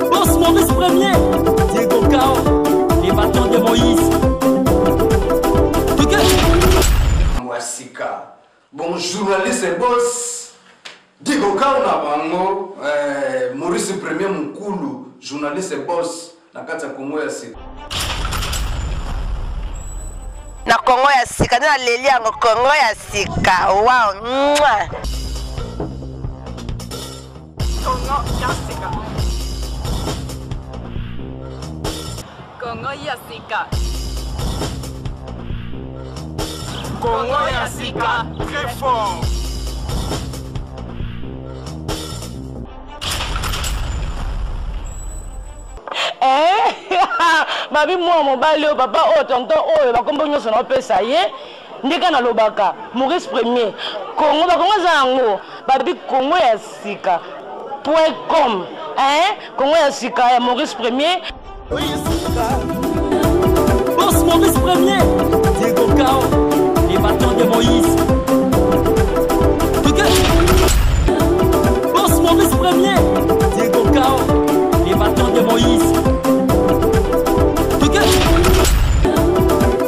Boss Maurice Premier, Diego Cao, les bâtons de Moïse. Mwasika. Bon journaliste et boss. Diego Cao na bango, Maurice Premier Mukulu, journaliste et boss na kati ya Kongo ya Sika. Na Kongo ya Sika, na leli yango Kongo ya Sika. Wow. Kongo ya Sika. Kongo ya Sika. Kongo ya Sika, très fort. Babi moi mobali o papa o tonton o ba kombo nyoso na pesa ye ndika na lobaka Maurice Premier Kongo ba Kongo zango babi Kongo ya Sika.com Kongo ya Sika ya Maurice Premier. Boss Maurice Premier, Diego Cao, les bâtons de Moïse. Boss Maurice Premier, Diego Cao, les bâtons de Moïse.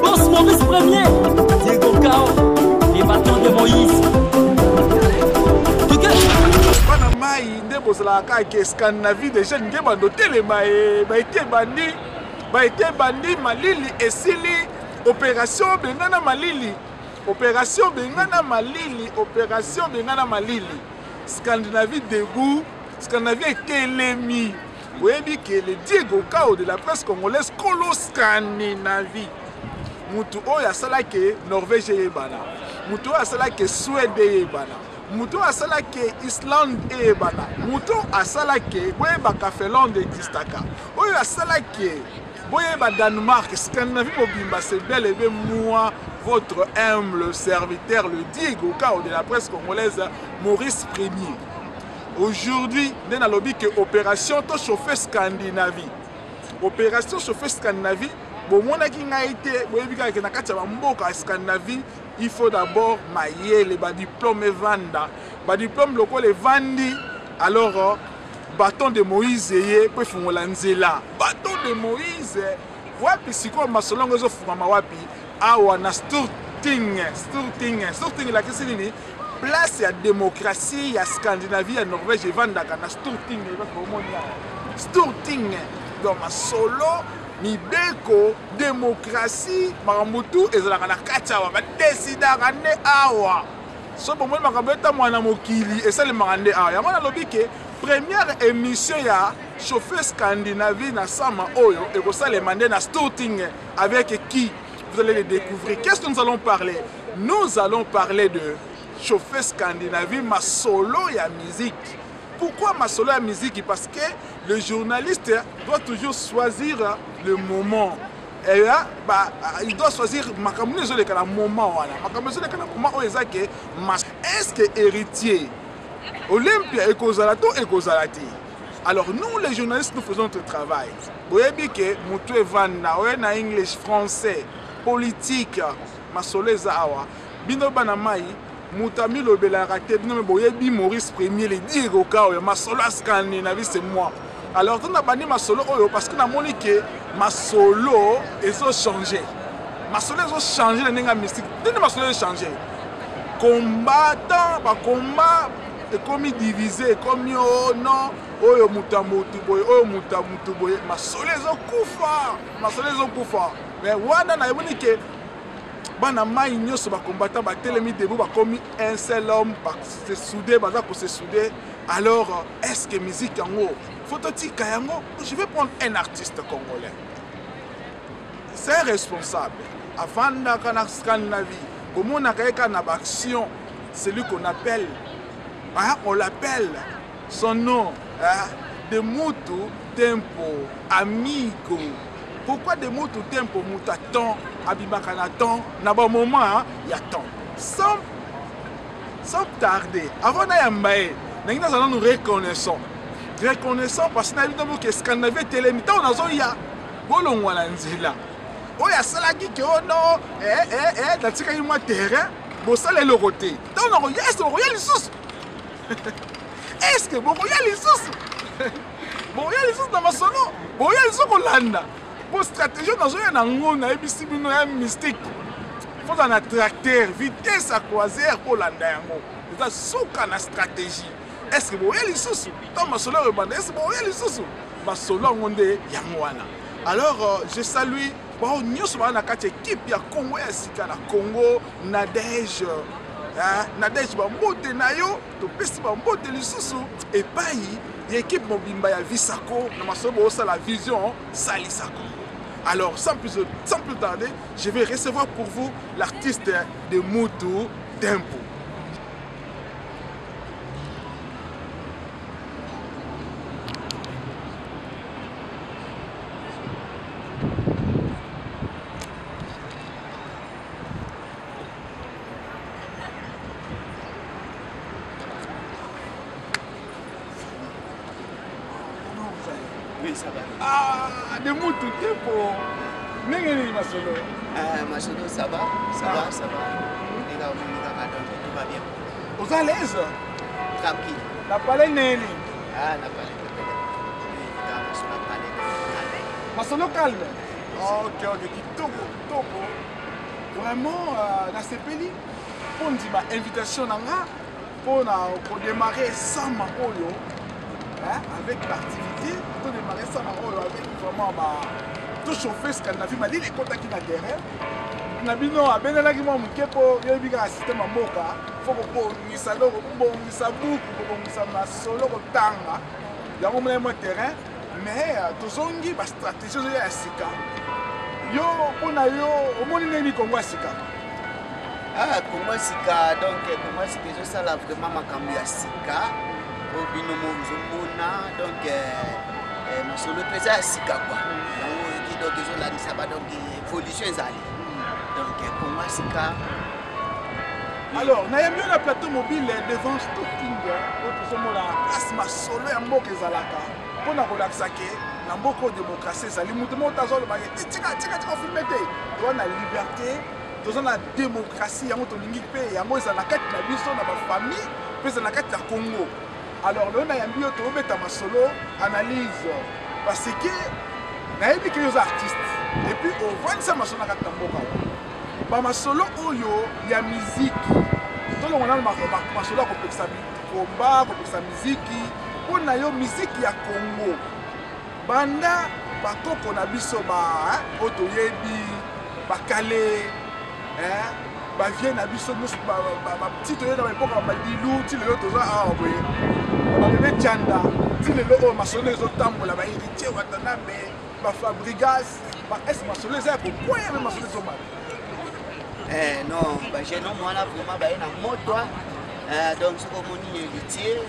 Boss Maurice Premier, Diego Cao, les bâtons de Moïse. Panama, Ndebozalaka, Scandinavie, déjà, Ndebandotele, été bandi Malili et Sili, opération Bengana Malili, opération Bengana Malili, opération Bengana Malili. Scandinavie debout, Scandinavie était l'ennemi. Vous voyez que le Diego Cao de la presse congolaise, Colo Scandinavie. Mutu oya salake Norvège yebana. Mutu oya salake Suède yebana. Mutu oya salake Islande yebana. Mutu oya salake Weba Finlande existaka. Oya salake Boyeba Danemark, Scandinavie Mobimba, c'est bel et bien moi, votre humble serviteur, le Diego Cao de la presse congolaise, Maurice Premier. Aujourd'hui, nous avons dit que l'opération to chauffer Scandinavie. Opération chauffer Scandinavie, bon, mon aki n'a été, Scandinavie, il faut d'abord mailler les diplômes et vendre. Les diplômes locaux les vendent, alors. Bâton de Moïse et puis Fungolanzela. Bâton de Moïse. Wapi siko masolongo zo fuma wapi. Awa na Sturting la kesi nini. Place ya démocratie ya Scandinavie ya Norvège et Vandaka na Sturting Sturting dans ma solo mibeko démocratie maramutu ezalaka na kachawa ba décidaka ne awa. So bon moi makabeta mwana mokili esali makande awa. Yamana lobi ke première émission ya chauffer Scandinavie na Sama Oyo et que ça les mandé na Sturting avec qui vous allez les découvrir. Qu'est-ce que nous allons parler? Nous allons parler de chauffer Scandinavie, ma solo ya musique. Pourquoi ma solo ya musique? Parce que le journaliste doit toujours choisir le moment. Et là, il doit choisir est-ce que héritier Olympia et Kozalato et Kozalati. Alors nous les journalistes nous faisons notre travail. Vous voyez que Moutou Evanda, on a English, français, politique, Masoleza Awa, Bino Banamai, Moutami Lobelarate, Bino Boyebi Maurice Premier, les Diego Cao, Masolo Scandinavie, c'est moi. Alors on a banni Masolo parce qu'on a montré que Masolo ils ont changé. Masolo ils ont changé la nenga mystique. Dès que Masolo a changé. Combattant, combat. Et comme il divisé, comme yo non, oyo mutamutu boy, oyo mutamutu boy, masolezo kufa, masolezo kufa. Mais wana na yeboni ke bana mai nyoso ba combattant ba telemi debout ba comme un seul homme ba se souder, ba za ko se souder. Alors est-ce que musique yango, phototika yango, je vais prendre un artiste congolais. C'est responsable. Avant d'akana Scandinavie, comme on a kaeka na action, celui qu'on appelle on l'appelle son nom de Mutu Tempo Amigo. Pourquoi de Mutu Tempo Mutaton Abibakanaton? N'a pas moment, il y a temps. Sans tarder. Avant d'ayambaye, nous reconnaissons. Reconnaissons parce que Scandinavie télémita on a zoya. Bolon walanzila. Oh ya salaki que oh non la tika moi terrain. Bon ça les loroté. Donc on regarde les sous. est-ce que bokoya lisusu bokoya lisusu na masolo bokoya lisusu kolanda po stratégie nazoya nango nayebisi bino ya mystique faut un tracteur vitesse à croisière kolanda yango eza suka na stratégie. Est-ce que bokoya lisusu to masolo rebanda est-ce que bokoya lisusu masolo yango nde yango wana. Alors je salue bao nyonso bana na kati équipe ya Congo ya sika na Congo Nadège Nadège bambote na yo topesi bambote lisusu epai ya équipe mobimba ya Visako na masobo osa la vision Salisako. Alors sans plus tarder, je vais recevoir pour vous l'artiste de Mutu Tempo. Oui, ça va. Ah, de Mutu Tempo. N'engeni masolo. Masolo, ça va, ça va, ça va. Les gars, tout va bien. Vous à l'aise? Tranquille. La palais Nelly. Ah, la palais. Masolo calme. Ok, ok, kitoko, kitoko. Vraiment, dans ce pays, pour nous dire invitation pour démarrer sans ma avec l'activité, pour démarrer sans ma avec vraiment tout chauffer ce qu'on a vu, mais les contacts dans le terrain. Na bino abena ki mo mkepo yebi ka système mboka faut ko misalo ko bongisa buku ko bongisa masolo ko tanga yango mona mo terrain mais tozongi ba stratégie ya sika yo pona yo omoni nini Congo sika Congo sika donc Congo sika je sala vraiment makambo ya sika au bino mo zomona donc masolo pesa sika quoi yango ki donc je la disaba donc évolution ezali. Donc, pour moi, c'est ça. Alors, nous avons un plateau mobile devant Stocking. Nous avons la place Masolo et Mbok Ezalaka. Pour nous relaxer, nous avons la démocratie. Nous avons la liberté, nous avons la démocratie. Nous avons la famille, nous avons la Congo. Alors, nous avons Masolo, analyse. Parce que nous avons des artistes. Et puis, on voit ça Masolo na Mboka. Masolo oyo ya musique tolo ngona masolo kopekisa komba kopekisa musique pona yo musique ya Congo banda bakoko na biso ba oto yebi bakale ba vie na biso ba petite yo na ba epoka ba dilu ti lelo toza a boye ba bebe tchanda ti lelo masolo ezo tambola ba héritier watana me ba Fabrigas ba es masolo za ko poya me masolo zo ma. Non, j'ai non moi là vraiment na moto donc c'est comme moni héritier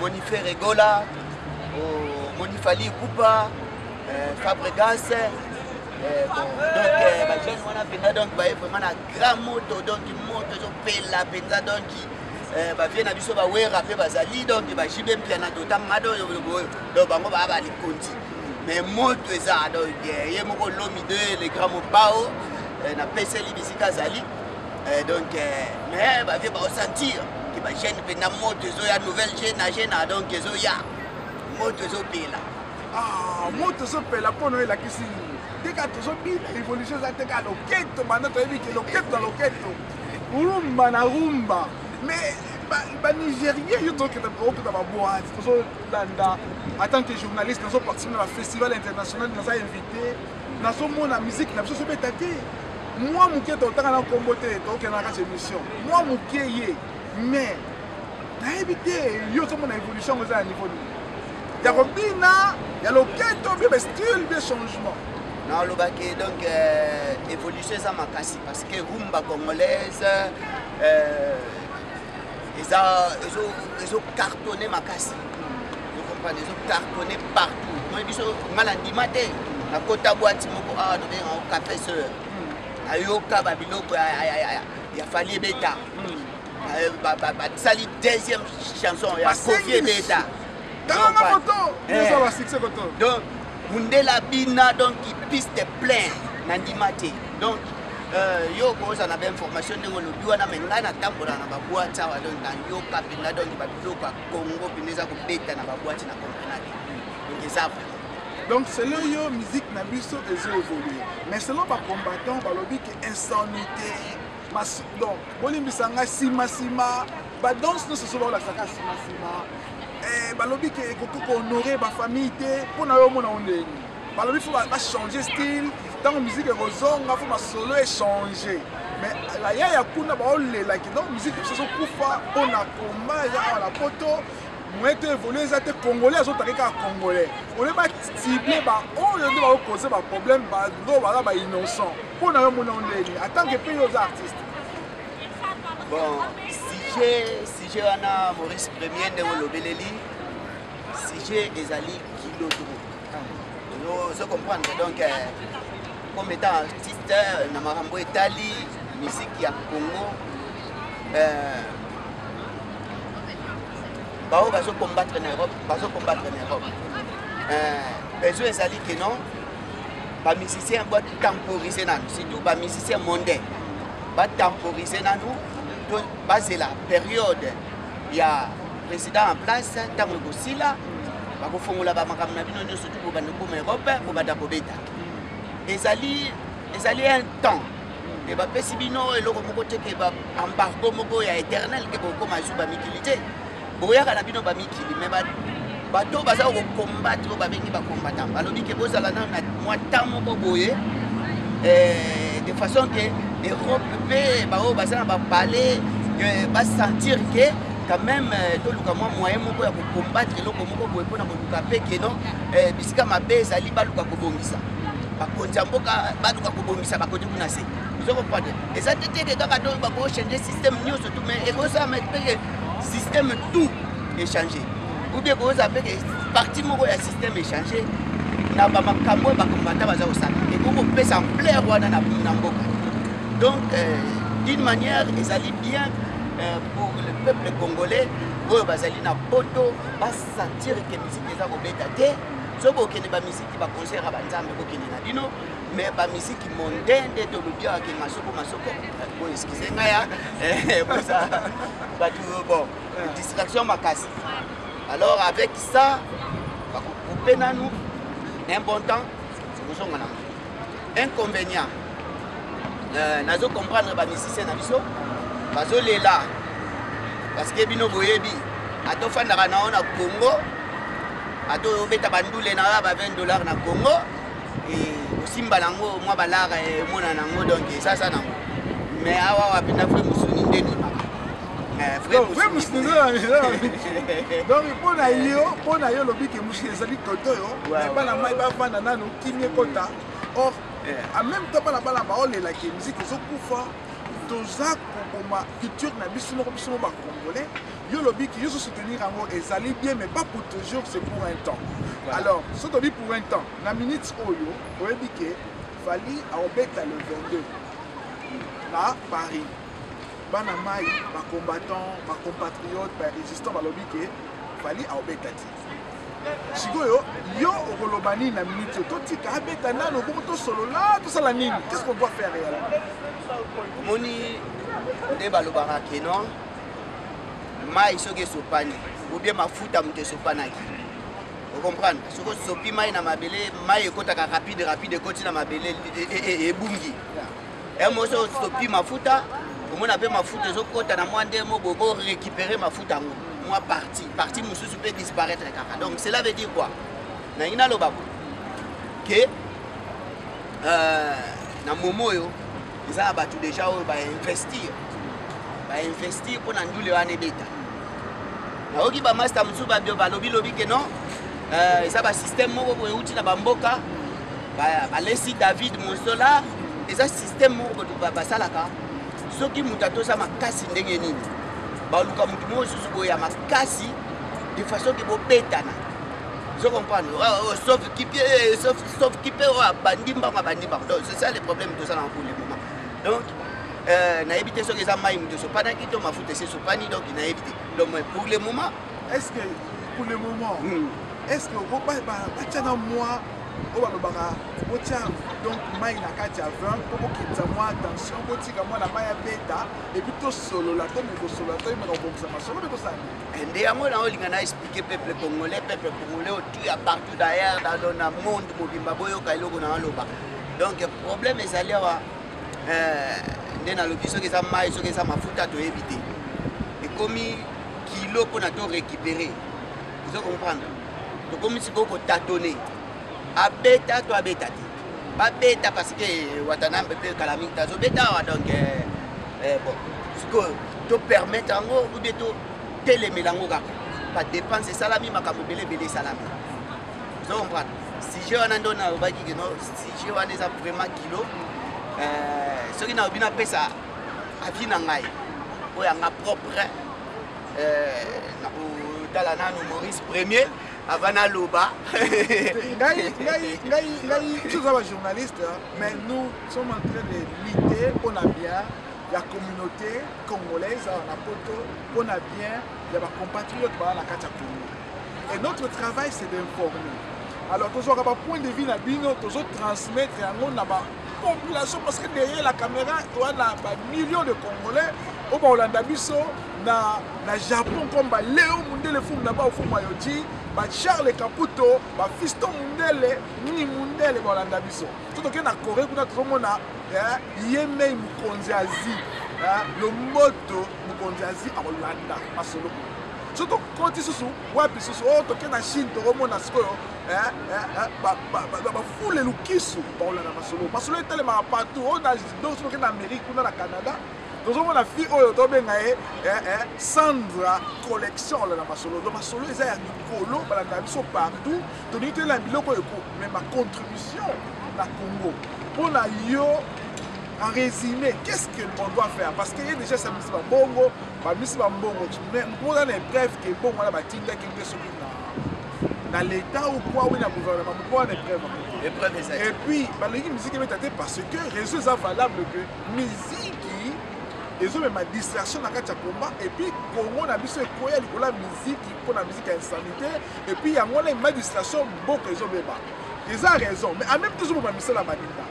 moni frère Regola Monifali Coupa Fabregas donc j'ai moi là donc vraiment na grand moto donc moto zo pela penza donc vient na biso ba wera pe bazali donc ba jibe mpiana to tamado donc bango ba ba likonti mais moto eza donc ye moko lomi de les grands mobao na peseli bisika zali donc mais ba vie ba sentir que ba jeune pe na moto zo ya nouvelle jeune donc zo ya moto zo pela moto zo pela pono la kisi deka to zo bi évolution za teka loketo bana to ebi ke loketo loketo rumba na rumba mais ba Nigérien yo to ke ta ba boîte to zo landa en tant que journaliste nous avons participé à un festival international nous avons invité dans son monde la musique na biso so betaté. Moi, je suis en train de combattre cette émission. Moi, je suis mais je évité une évolution à niveau. Il y a le style de changement. Non, donc évolution ça m'a cassé parce que rumba congolaise ils ont cartonné ma casse. Vous comprenez, ils ont cartonné partout. Moi, je suis malandi maté. Na kota boîte moko au café sœur. Ayoka babiloko ya Fali Beta. Sali deuxième chanson ya Kofi Beta. Donc Mundela Bina donc il piste plein Nandimate. Donc yo koza na information ndenge lobi wana me ngai natambola na babwati awa donc nayoka mpenza donc babiloko ya Congo mpenza eza kobeta na babwati na comprenaki donc eza vrai. Donc selon yo musique na biso ezo évoluer mais selon bacombattant balobi ke insanité donc bolimbisanga sima badanse nyonso so baolakisaka sima balobi ke ekoki kohonore bafamille te mpona yo omona o ndenge balobi fo bachanger style ntango musique ekozonga fo masolo échanger mais baya ya kuna baolelaki donc musique biso ezokufa mpona komba eza awa na poto moyen te évolue eza te congolais azotaki kaka congolais ole batible baoyo nde baokoze baproblème bado baza bainnocent mpona yo mona ondeni atanke mpe yo oza artiste. Bon sujet wana Maurice Premier ndenge olobeleli sujet ezali kilotro ozo comprendre donc comme étant artiste na makambo etali musique ya Congo bao bazo combattre en Europe besoin ezali que non ba musicien ba temporiser nanu surtout ba musicien mondain ba temporiser nanu donc basé la période ya président en place tango kosila ba kofongola ba makambo na bino nyonso tout bobanda ko Europe bobanda kobeta ezali un temps et ba pesi bino eloko moko te ke ba embargo moko ya éternel ke bokoma zuba mikilité boyaka na bino bamikili me bato baza kokombattre babengi bakombatant balobi ke bozala na mwa temps moko boye de façon que Europe mpe bao baza na bapale basentir ke quand même toluka mwa moyen moko ya kokombattre eloko moko boye mpona koluka mpe ke non bisika mabe ezali baluka kobongisa bakonzi ya mboka baluka kobongisa bakonzi kuna se ozo comprendre eza te teke kaka to bakochange système nyonso tu mais ekozala mpe système tout échangé ou bien que partie moko ya système échangé na ba makambo ba combattant baza osala et pour pesa en plaire wana na mboka donc d'une manière ezali bien pour le peuple congolais oyo bazali na poto ba sentir que musique eza kobeta te so bokende ba musique ba concert ba nzambe bokende na bino mais ba musique mondaine de lobia ke masoko bon excusez-moi ya pour ça ba tout bon distraction makasi alors avec ça ba couper na nous un bon temps c'est ko na inconvénient nazo comprendre ba musicien na biso bazo lela parce que bino boyebi atofandaka na ona Congo ato beta bandule na ba $20 na Congo et osimba nango mwa balara e mona nango donc ça nango mais awa wapenda frère musuni ndeni frère musuni donc pona yo lobi ke musuni ezali kotoyo mais bana mai bavanda nano kimie kota or en même temps bana baolela ke musique ezokufa toza kokoma culture na biso moko bacongolais yo lobi ki yo soutenir yango ezali bien mais pas pour toujours, c'est pour un temps. Alors so tobi pour un temps na minute oyo oyebi ke fali aobeta le 22 na Paris bana mai bacombattant bacompatriote barésistant balobi ke fali aobeta ti sikoyo yo okoloba nini na minute oyo totika abeta nano bongo tosolola tosala nini, qu'est-ce qu'on doit faire réellement? Moni nde balobaka ke non mai soki esopani ou bien mafuta moto esopanaki ocomprendre soki osopi mai na mabele mai ekotaka rapide ekoti na mabele ebungi moso osopi mafuta omona mpe mafuta ezokota na mwa nde mo bobo récupérer mafuta yango mwa partie mosusu peut disparaître kaka donc cela veut dire quoi nangi naloba ke na momo oyo eza na bato déjà oyo bainvestir mpona ndule wana ebeta naoki bamaster mosusu balobi ke non eza basystème moko boye euti na bamboka balesi David Monsola eza système moko basalaka soki moto atosa makasi ndenge nini baluka motu moko susu boye ya makasi de façon ke bobetana je comprends sauf qui peut bandi mbango donc c'est ça le problème de ça pour le moment donc na éviter ce que ça maïm de sopanaki to mafuta c'est sopani donc na éviter donc pour le moment est-ce que est-ce que on va pas tiens moi oyo balobaka botia donc mai na kati ya vin mpo bokitisa mwa attention botika mwana mai ya beta epuis tosolola tome kosolola toyemaka kobongisa masolo mpe tosala nde yango na olinga na expliquer peuple congolais otuya partout d'ailleurs dans le monde mobimba boyoka eloko na aloba donc problème ezali awa nde nalobi soki eza mai soki eza mafuta toyebi te ekomi kilo mpona to récupérer ozo comprendre tokomi sikoyo kotatone abeta to abeta te babeta parce que watanambe mpe kala mingi tazobeta awa donc bon sikoyo topermettre yango ubie totelemela yango kaka badepense esalami makambo ebelebele esalami ozo comprendre sujet wana ndo nalobaki keno sujet wana eza vraiment kilo soki nalobi napesa avi na ngai oyo yanga propre tala nanu Maurice Premier avant naloba ngai toza bajournaliste mais nous sommes en train de lutter mpona bien ya communauté congolaise awa na poto mpona bien ya bacompatriote baa na kati ya Congo et notre travail c'est d'informer alors tozwaka bapoint de vue na bino tozotransmettre yango na population parce que derrière la caméra wana bamillions de Congolais oyo baolanda biso na Japon comme Léo Mundele fumu na baofumu ayoti Charles Caputo Fiston Mundele Mini Mundele baolanda biso so tokende na Corée kuna tozomona Yemei mokonzi Asie Lomboto mokonzi Asie akolanda masolo so tokoti susu wapi susu oyo tokende na Chine tokomona sikoyo bafule lukisu baolanda masolo etelemaka partout oyo donc so tokende na Amérique kuna na Canada tozomona fille oyo tobenga ye Sandra collection olanda masolo donc masolo eza ya mikolo balanda biso partout tolingi toyela biloko oyo komema contribution na Congo mpona yo. En résumé, qu'est-ce qu'on doit faire? Parce qu'il y a déjà ça, c'est pas bongo, c'est pas bongo. Mais pour dans les preuves que bon, on a bâti quelque chose dans l'État ou quoi, oui, dans le gouvernement, pour les preuves. Et puis, la musique est métatée parce que réseau est valable que musique, ils ont même ma distraction dans le combat. Et puis, pour moi, on a vu ce qu'il y a la musique, pour la musique insanité. Et puis, il y a ma distraction, beaucoup ils ont même pas. Ils ont raison, mais en même temps, ils ont mis ça la manita.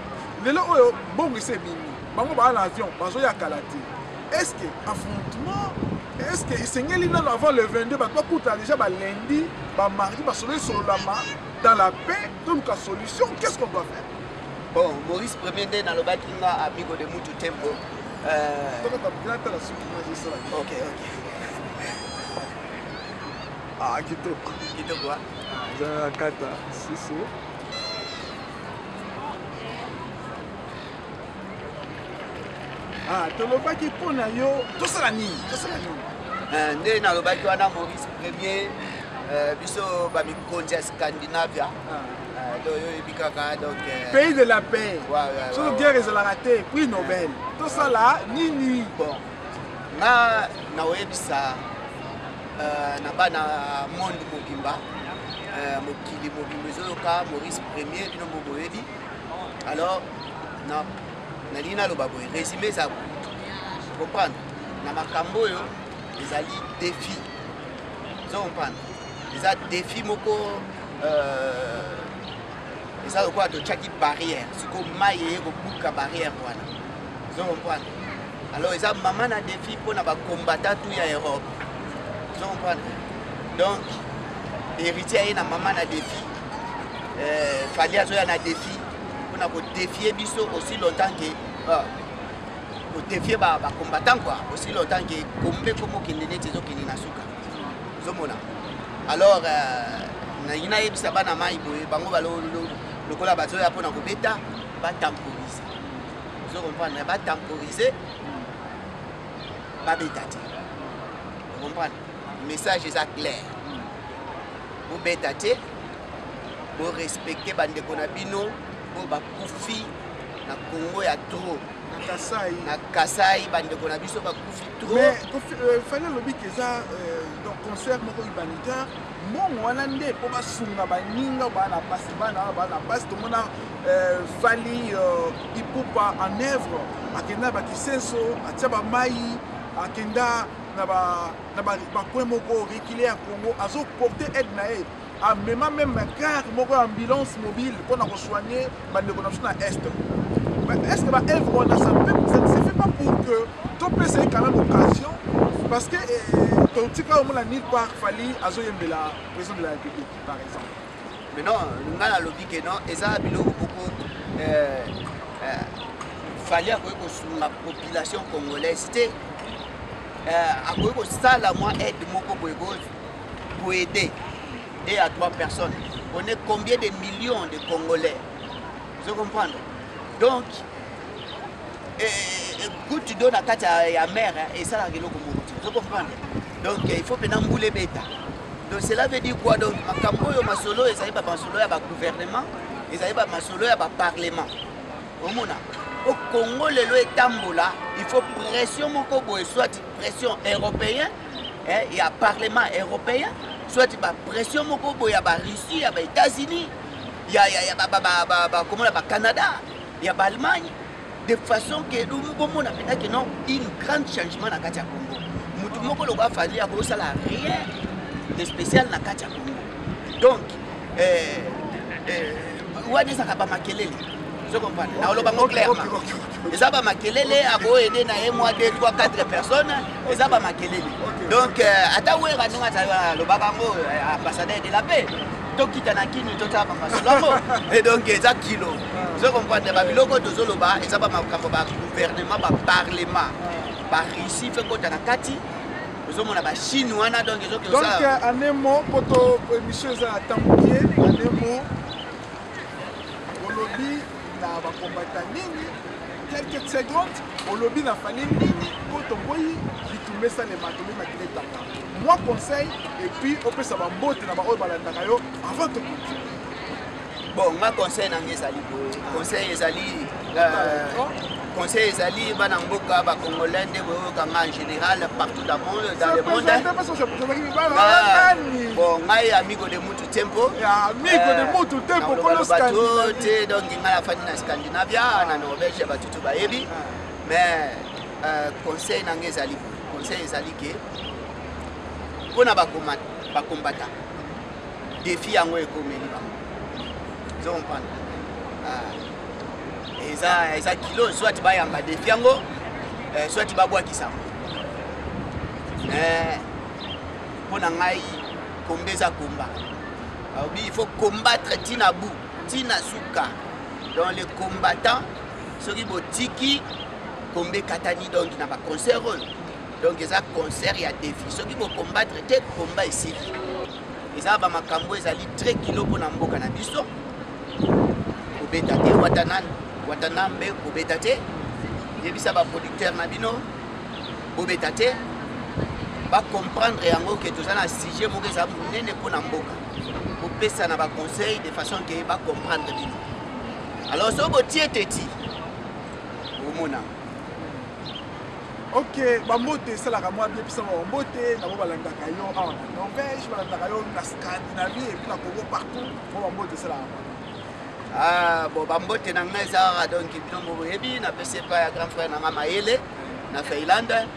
Lelo oyo bongo ese bimi bango ba na avion bazo ya kalati est-ce que affrontement est-ce que isengeli nano avant le 22 ba toi kuta déjà ba lundi ba mardi ba solo lama dans la paix donc la solution qu'est-ce qu'on doit faire bon Maurice Premier nde na lobaki nga amigo de Mutu Tempo OK ah kitoko quoi za kata sisi tolobaki mpona yo tosala nini nde nalobaki wana Maurice Premier biso bamikonzi ya Scandinavia oyo yebi kaka donc pays de la paix soki guerre ezalaka te prix Nobel tosala nini bon nga naoyebisa na bana monde mobimba mokili mobimba ezoyoka Maurice Premier bino boboyebi alors nalingi naloba boye résumé eza comprendre na makambo oyo ezali défi ozo comprendre eza défi moko eza lokola totiaki barrière siko mai eye kobuka barrière wana ozo comprendre alors eza mama na défi mpona bacombatant tout ya Europe ozo comprendre donc héritier aye na mama na défi fali azoya na défi mpona kodéfier biso aussi longtemps que kodéfier bacombattant quoi aussi longtemps que kombe komokende neti ezokende na suka ozomona alors nalingi nayebisa bana mai boye bango lokola bazoya mpona kobeta batemporize ozo comprendre batemporize babeta te comprendre message eza clair bobeta te borespecte bandeko na bino po bakufi na Congo ya trop na Kasai bandeko na biso bakufi trop mais fallait lobi que ça donc concert moko humanitaire mbongo wana nde po basunga baninga bana pasi tomona Fali Ipupa en œuvre akenda bakisenso atia bamai akenda na bapoint moko rekile ya Congo azoporte aide na ye amema même gare moko ambulance mobile pour nous soigner bandeko na biso na est. Est-ce que œuvre ça ne se fait pas pour que tu puisses quand même occasion parce que ton petit cas au moins nulle part fallait azoyembe la président de la République par exemple. Mais non, nous avons lobby que non et ça biloko beaucoup fallait que la population congolaise c'était à quoi ça la moi aide moko pour aider 2 à 3 personnes. On est combien de millions de Congolais? Vous comprenez? Donc, quand tu donnes à la mère, et ça, vous comprenez? Donc, il faut que nous les bêta. Donc, cela veut dire quoi? Donc, ma solo, ils n'avaient pas ma solo, il y a un gouvernement, ils n'avaient pas ma solo, il y a un parlement. Au Congo, le loi est tambola, il faut pression, soit pression européenne, il y a un parlement européen, soit il y a pression, il y a la Russie, il y a les États-Unis, il y a le Canada, il y a l'Allemagne, de façon que nous avons un grand changement dans le Congo. Nous avons rien de spécial dans le Congo. Donc, je comprends. Clairement. Et ça va makelele à go aider na 1 mois 2 3 4 personnes et ça va makelele. Donc atawera nonga le babango ambassadeur de la paix. Donc kitana kini tota masolamo et donc ça kilo. Je comprends ba biloko tozoloba et ça va makambo ba gouvernement ba parlement. Ba ici fait kota na kati. Ozomona ba Chine wana donc ezoke ça. Donc en un mot poto émission za tambier en un mot au lobby na ba combattant nini quelques secondes au lobby na fallait nini quand on voit bitumé ça les matomé makile tanga moi conseil et puis on peut ça va mbote na ba oyo balandaka yo avant de continuer. Bon ma conseil na ngezali conseil ezali conseil ezali bana mboka ba congolais de en général partout dans le monde bon ngai amigo de Mutu Tempo amigo de Mutu Tempo pour Scandinavie donc ngai afani na Scandinavia na Norvège ba tutu ba yebi mais conseil na ngezali conseil ezali ke pona ba combattant défi yango ekomeli ba zo comprendre eza kilo soit bayamba défi yango soit babwakisa mpona ngai komba eza komba il faut combattre tina bout tina suka donc les combattants soki botiki kombe katani donc na baconcert oyo donc eza concert ya défi soki bocombattre te komba esili eza bamakambo ezali très kilo mpona mboka na biso kobeta te watanambe kobeta te yebisa baproducteur na bino kobeta te bacomprendre yango ke toza na sujet moko eza monene mpona mboka kopesa na baconseil de façon ke bacomprendre bino alors so botie teti omona ok bambote esalaka mwa bie bisa bambote nabo balandaka yo awa na Norvège balandaka yo na Scandinavie et puis na Congo partout mo bambote esalaka mwa bon bambote na ngai ezalaka donc bino boyebi napesi epai ya grand frère na ngai Mayele na Finlande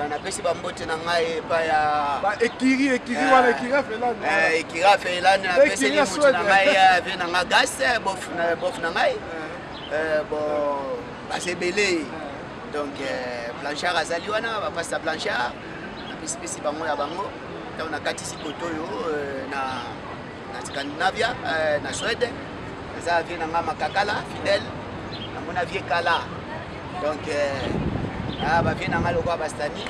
napesi bambote na ngai epai ya ekiri wana ekiri ya Finlande napesi limutu na ngai ave na ngai gas bof na ngai bon basebele donc Blanchard azali wana bapasta Blanchard napesi bango ya bango ntango nakatisi koto oyo na Scandinavia na Suède eza vie na nga makakala fidèle namona vie kala donc bavie na nga lokwa bastani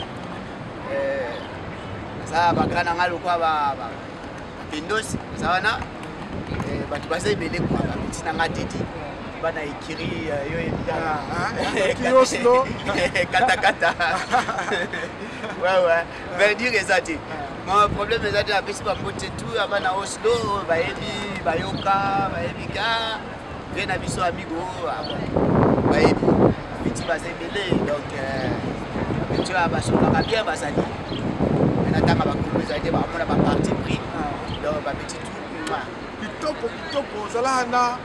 eza bagra na nga lokwa bapendosi eza wana bato baza ebele kwa bapeti na nga teti bana ekiri yo Oslo katakata ouais verdure eza te mon problème eza te napesi bambote tout aba na Oslo bayebi bayoka bayebi ka vie na biso amigo bayebi biti baza ebele donc beti oyo basokaka bien bazali menatanga bakolo ezali te bakamona baparti pris donc babeti tout kitoko ozalaka na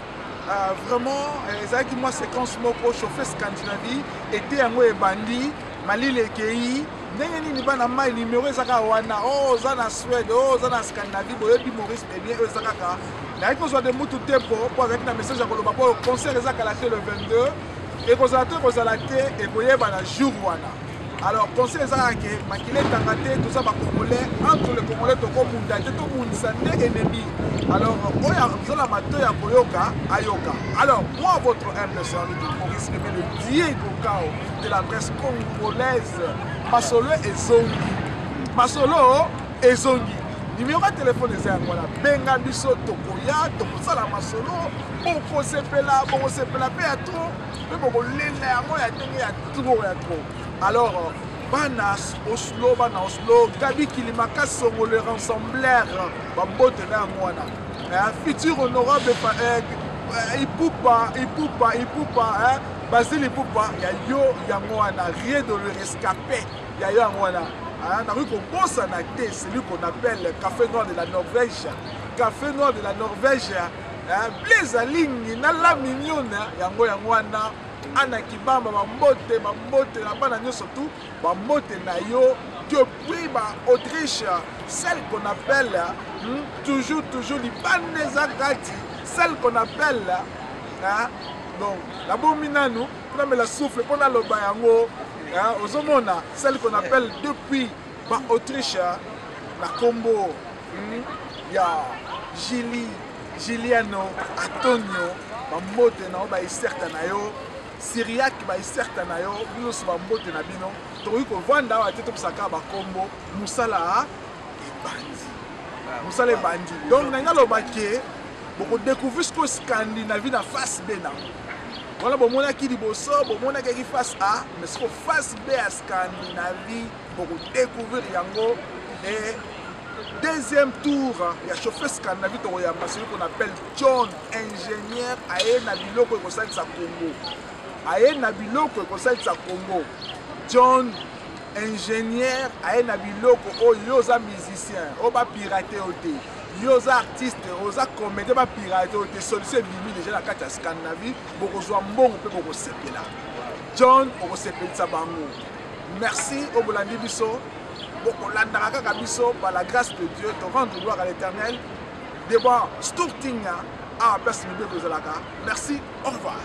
vraiment ezalaki mwa séquence moko chauffe Scandinavie ete yango ebandi malili ekei ndenge nini bana mai numéro ezaka wana oza na Suède oza na Scandinavie boyebi Maurice Premier oyo eza kaka naye kozwa de mutu te po azalaki na message ya koloba po concert ezakala te le 22 ekozala te ekozala te ekoyeba na jour wana. Alors concert ezalaka ke makili etanga te toza bacongolais entre le congolais tokomunda te tomundisa nde ennemi. Alors oyo azala matoi ya koyoka ayoka. Alors moi votre humble serviteur Maurice Premier le Diego Kao de la presse congolaise Masolo ezongi. Masolo ezongi. Numéro de téléphone eza yango wana. Benga biso tokoya tokosala masolo bokosepela mpe ya tro mpe bokolela yango ya ndenge ya tro. Alors bana Oslo Gabi Kilimaka Songo le rassembleur bambote na yango wana. Futur honorable Ipupa Basile Ipupa ya yo yango wana. Rien de le rescapé ya yo yango wana. Celui qu'on appelle Café Noir de la Norvège. Café Noir de la Norvège. Blaise Aling, Nala Mignonne, Yango Yangwana, Anna Kibamba, Bambote, la banane surtout, Bambote Nayo, depuis Autriche, celle qu'on appelle, toujours, les Banezagati, celle qu'on appelle, donc, la Bominano, on a la souffle, on a le Bayango. Ozomona, celle qu'on appelle depuis Autriche, la Combo, il y a Giliano, Antonio, Bambote na ba iserta na yo, Syriac ba iserta na yo, nous Bambote na bino, toyi ko vanda wa teto saka ba Combo, Musala et Bandi. Musala et Bandi. Donc nanga lo baké, boko découvrir ce que Scandinavie na face bena. Voilà, bon, on a qui dit bosso, bon, on a qui face A, mais ce qu'on face B à Scandinavie pour découvrir Yango. Et deuxième tour, il y a chauffé Scandinavie, celui qu'on appelle John, ingénieur, Aye Nabiloko et Kosai sa Congo. Aye Nabiloko et Kosai sa Congo. John, ingénieur, Aye Nabiloko, oh, yosa musicien, oh, ba piraté au thé. Yosa artiste, osa comédien, ba piraté au thé. Solution bimi déjà la carte à Scandinavie, beaucoup soit bon, on peut beaucoup séparer là. John, on va séparer ça bango. Merci au Bolandi Bisso. Beaucoup l'andaraka Bisso, par la grâce de Dieu, te rendre gloire à l'Éternel. D'abord, Stourtinga, à la place de Merci, au revoir.